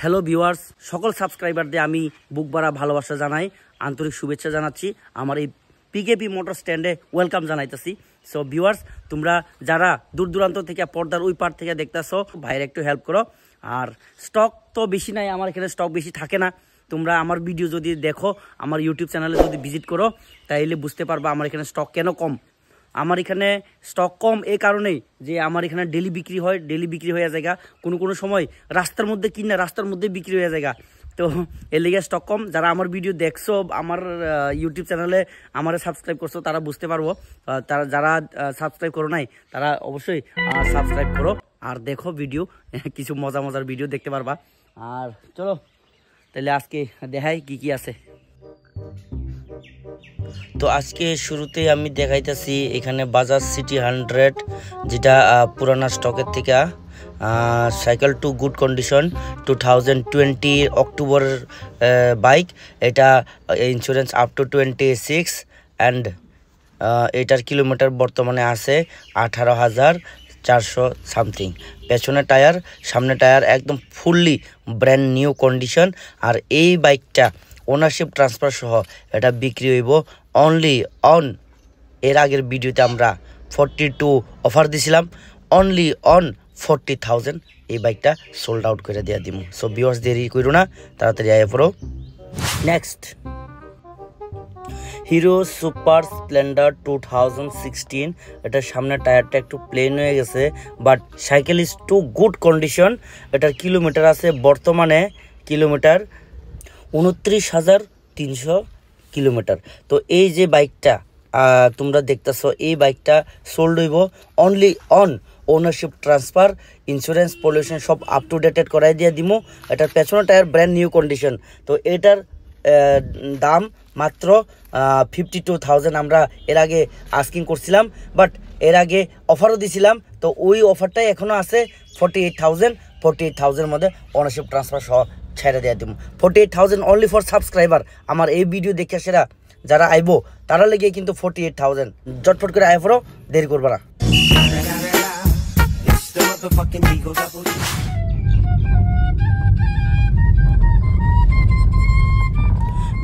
Hello viewers, সকল সাবস্ক্রাইবারদের আমি বুক ভরা ভালোবাসা জানাই, আন্তরিক শুভেচ্ছা জানাচ্ছি। আমার এই পিকেপি মোটর স্ট্যান্ডে ওয়েলকাম জানাইতেছি। সো ভিউয়ার্স, তোমরা যারা দূর দূরান্ত থেকে পর্দার ওই পার থেকে দেখতেছো, ভাইয়ের একটু হেল্প করো। আর স্টক তো বেশি নাই, আমার এখানে স্টক বেশি থাকে না। তোমরা আমার ভিডিও যদি দেখো, আমার ইউটিউব চ্যানেলে যদি ভিজিট করো, তাইলে বুঝতে পারবা আমার এখানে স্টক কেন কম। আমার এখানে স্টক কম এই কারণেই যে আমার এখানে ডেলি বিক্রি হয়, ডেলি বিক্রি হয়ে জায়গা। কোনো সময় রাস্তার মধ্যে কিনা রাস্তার মধ্যে বিক্রি হয়ে জায়গা। তো এর লিগে স্টক কম। যারা আমার ভিডিও দেখছো, আমার ইউটিউব চ্যানেলে আমার সাবস্ক্রাইব করছো, তারা বুঝতে পারবো। তারা যারা সাবস্ক্রাইব করো নাই, তারা অবশ্যই সাবস্ক্রাইব করো আর দেখো ভিডিও, কিছু মজার ভিডিও দেখতে পারবা। আর চলো তাহলে আজকে দেখাই কি আছে। তো আজকে শুরুতে আমি দেখাইতেছি এখানে বাজাজ সিটি 100, যেটা পুরানা স্টকের থেকে cycle too good condition 2020 October bike. এটা ইন্স্যুরেন্স আপ টু 26 অ্যান্ড এটার কিলোমিটার বর্তমানে আছে 18,400 সামথিং। পেছনে টায়ার, সামনে টায়ার একদম ফুললি ব্র্যান্ড নিউ কন্ডিশন। আর এই বাইকটা ওনারশিপ ট্রান্সফার সহ এটা বিক্রি হইব অনলি অন, এর আগের ভিডিওতে আমরা 42 অফার দিছিলাম, অনলি অন 40,000 এই বাইকটা সোল্ড আউট করে দেওয়া দিব। সো ভিউয়ার্স, দেরি করো না, তাড়াতাড়ি আয় পড়ো। Next, Hero Super Splendor 2016। এটার সামনের টায়ারটা একটু প্লেন হয়ে গেছে, but cycle is too good condition. এটার কিলোমিটার আছে বর্তমানে কিলোমিটার 29,300 কিলোমিটার। তো এই যে বাইকটা তোমরা দেখতেছো, এই বাইকটা সোল্ড হইব only on ownership transfer, insurance, pollution সব আপ টু ডেটেড করাই দিয়ে দিব। এটার পেছনে টায়ার ব্র্যান্ড নিউ কন্ডিশন। তো এটার দাম মাত্র 52,000 আমরা এর আগে আস্কিং করছিলাম, বাট এর আগে অফারও দিছিলাম। তো ওই অফারটাই এখনও আছে 48,000 মধ্যে ওনারশিপ ট্রান্সফার সহ ছেড়ে দেওয়া দিব। 48,000 অনলি ফর সাবস্ক্রাইবার। আমার এই ভিডিও দেখে সেরা যারা আইবো তারা লেগে কিন্তু 48,000। জটফট করে আয় পড়ো, দেরি করবা না।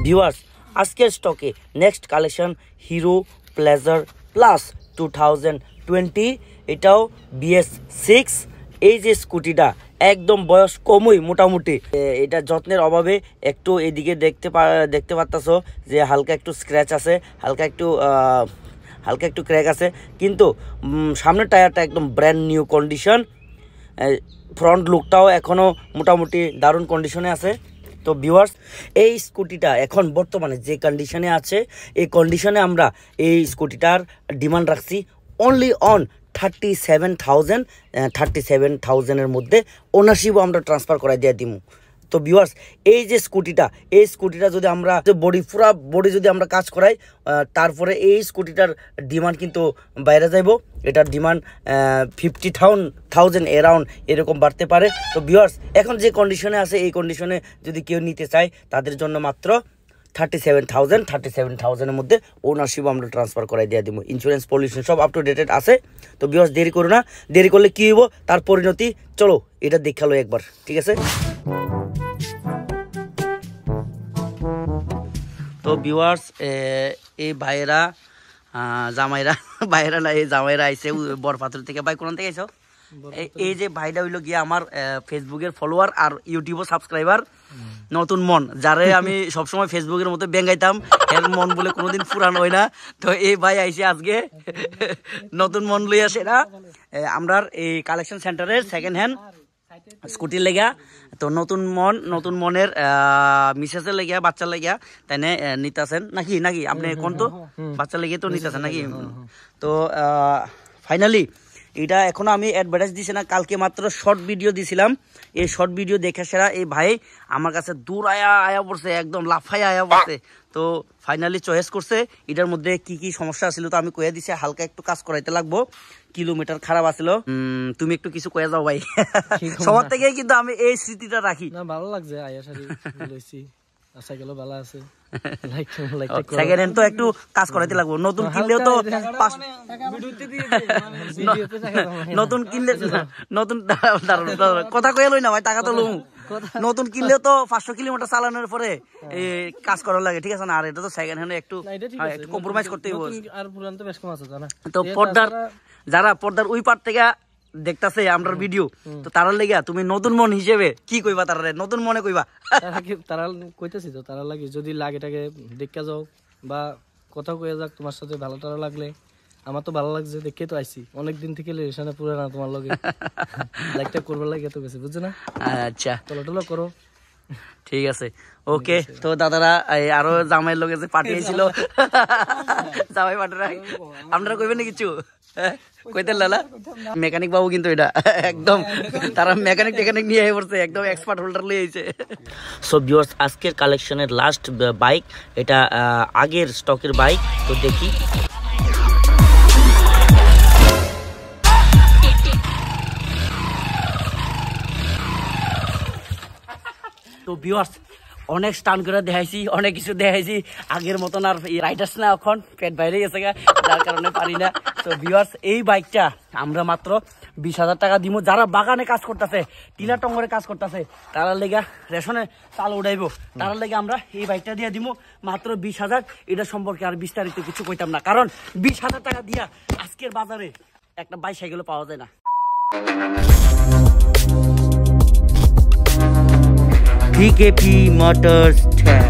ভিউয়ার্স, আজকের স্টকে next collection hero pleasure plus 2020। এটাও BS6। এই যে স্কুটিটা একদম বয়স কমই, মোটামুটি এটা যত্নের অভাবে একটু এদিকে দেখতে পারতাছো যে হালকা একটু স্ক্র্যাচ আছে, হালকা একটু ক্র্যাক আছে, কিন্তু সামনের টায়ারটা একদম ব্র্যান্ড নিউ কন্ডিশন। ফ্রন্ট লুকটাও এখনও মোটামুটি দারুণ কন্ডিশনে আছে। তো ভিউয়ার্স, এই স্কুটিটা এখন বর্তমানে যে কন্ডিশনে আছে, এই কন্ডিশনে আমরা এই স্কুটিটার ডিমান্ড রাখছি অনলি অন 37,000 মধ্যে ওনারশিপও আমরা ট্রান্সফার করাই দিয়ে দিব। তো ভিউয়ার্স, এই যে স্কুটিটা, এই স্কুটিটা যদি আমরা পুরা বডি যদি আমরা কাজ করাই, তারপরে এই স্কুটিটার ডিমান্ড কিন্তু বাইরে যাইব। এটার ডিমান্ড 50,000 অ্যারাউন্ড এরকম বাড়তে পারে। তো ভিউয়ার্স, এখন যে কন্ডিশনে আছে, এই কন্ডিশনে যদি কেউ নিতে চায়, তাদের জন্য মাত্র 37,000 মধ্যে ওনারশিপ আমরা ট্রান্সফার করাই দিয়ে দিব। ইন্স্যুরেন্স, পলিউশন সব আপ টু ডেটেড আছে। তো ভিউয়ার্স, দেরি করো না, দেরি করলে কী হইব তার পরিণতি চলো এটা দেখালো একবার, ঠিক আছে? তো ভিউয়ার্স, এই ভাইয়েরা ভাইয়েরা না, এই জামাইরা আইসে বরপাথর থেকে। ভাই কোন থেকে আইসো? এই যে ভাইটা হইলো গিয়ে আমার ফেসবুকের ফলোয়ার আর ইউটিউবের সাবস্ক্রাইবার, নতুন মন, যারে আমি সবসময় ফেসবুকের মতো বেঙ্গাইতাম, এর মন বলে কোনোদিন পুরানো হয় না। তো এই ভাই আইসে আজকে নতুন মন লই আসে না আমরা এই কালেকশন সেন্টারের সেকেন্ড হ্যান্ড স্কুটির লেগা। তো নতুন মনের মিসেসের লেগিয়া, বাচ্চার লেগিয়া তাই নিতেছেন নাকি আপনি কোন? তো বাচ্চার লেগে তো নিতেছেন নাকি? তো ফাইনালি এটা এখনো আমি অ্যাডভার্টাইজ দিছি না, কালকে মাত্র শর্ট ভিডিও দিছিলাম। এই শর্ট ভিডিও দেখে সেরা এই ভাই আমার কাছে দূর আয়া পড়ছে, একদম লাফাইয়া আয়া পড়ছে। তো ফাইনালি চয়েস করছে। এটার মধ্যে কি সমস্যা ছিল তো আমি কয়ে দিছি, হালকা একটু কাজ করাইতে লাগবো, কিলোমিটার খারাপ আছিল। তুমি একটু কিছু কয়ে যাও ভাই। সবার থেকে কিন্তু আমি এই স্মৃতিটা রাখি। না, ভালো লাগছে আয়া শাড়ি লইছি, সাইকেলও ভালো আছে। সেকেন্ড হ্যান্ড তো একটু কাজ করাইতে লাগবো, নতুন কিনলেও তো নতুন কিনলে নতুন কথা কয়ে লই না ভাই, টাকা তো লম। নতুন কিনলেও তো 500 কিলোমিটার চালানোর পরে এই কাজ করার লাগে, ঠিক আছে না? আর এটা তো সেকেন্ড হ্যান্ড, একটু একটু কম্প্রোমাইজ করতেই হবে। আর পুরান তো বেশ কম আছে জানা। তো যারা পর্দার ওই পার থেকে দেখতাছে আমরা ভিডিও, তো তারার লেগা তুমি নতুন মন হিসেবে কি কইবা? তারা নতুন মনে কইবা? তারা কইতেছি তো, তারা লাগে যদি লাগেটাকে দেখে যাও বা কথা কয়ে যাক তোমার সাথে, ভালো টারা লাগলে। আমার তো ভালো লাগছে দেখে তো আইছি, অনেকদিন থেকে রিলেশনে পুরো না তোমার লগে লাইকটা করবার লাগে তো গেছে, বুঝছো না? আচ্ছা টলো করো, ঠিক আছে, ওকে। তো দাদারা আরো জামাইয়ের লোক যে পাঠিয়েছিল, জামাই পাঠারা আপনারা কইবেন না কিছু? কইতেন লালা মেকানিক বাবু কিন্তু এটা একদম তারা মেকানিক টেকানিক নিয়ে পড়ছে, একদম এক্সপার্ট হোল্ডার লিয়ে আইছে। সো ভিউয়ার্স, আজকের কালেকশনের লাস্ট বাইক, এটা আগের স্টকের বাইক, তো দেখি। তো ভিউয়ার্স, অনেক স্টান করে দেখাইছি, অনেক কিছু দেখাইছি, আগের মতন আর রাইডার্স না, এখন পেট বাইরে গেছে গা, যার কারণে পারি না। তো ভিউয়ার্স, এই বাইকটা আমরা মাত্র 20,000 টাকা দিব। যারা বাগানে কাজ করতেছে, টিলা টঙ্গরে কাজ করতেছে, তারা লেগা রেশনে চাল উঠাইব, তারা লেগে আমরা এই বাইকটা দিয়ে দিব মাত্র 20,000। এটা সম্পর্কে আর বিস্তারিত কিছু কইতাম না, কারণ 20,000 টাকা দিয়া আজকের বাজারে একটা বাইসাইকেল পাওয়া যায় না। VKP Motors 10